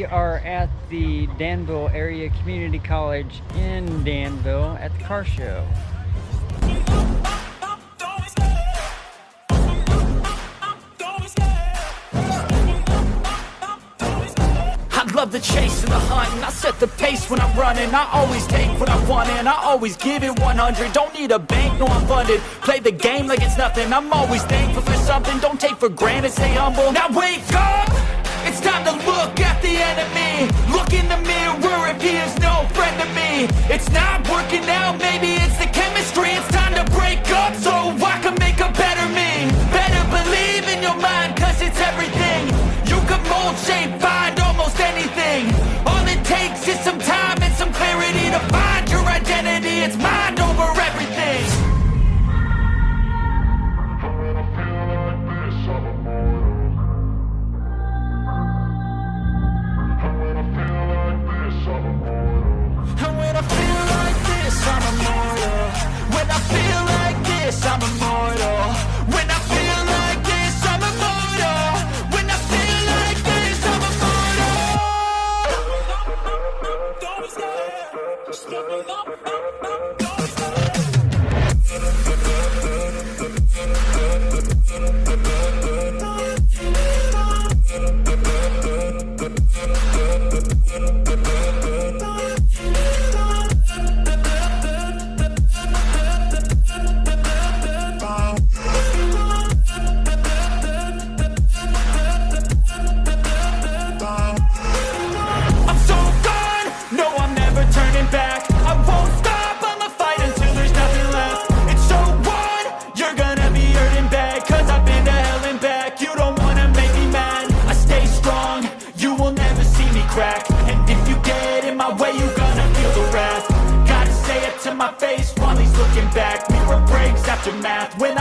We are at the Danville Area Community College in Danville at the car show. I love the chase and the hunt, and I set the pace when I'm running. I always take what I want and I always give it 100. Don't need a bank, no I'm funded. Play the game like it's nothing. I'm always thankful for something. Don't take for granted, stay humble. Now wake up! It's time to look at the enemy. Look in the mirror if he is no friend to me. It's not working out, maybe it's the chemistry. It's time to break up so I can make a better me. Better believe in your mind, cause it's everything. You can mold, shape, find almost anything. All it takes is some time and some clarity to find your identity. It's mind over everything. And when I feel like this, I'm immortal. When I feel like this, I'm immortal. When I feel like this, I'm immortal. When I feel like this, I'm immortal. Don't be scared. My face while he's looking back. Mirror breaks after math when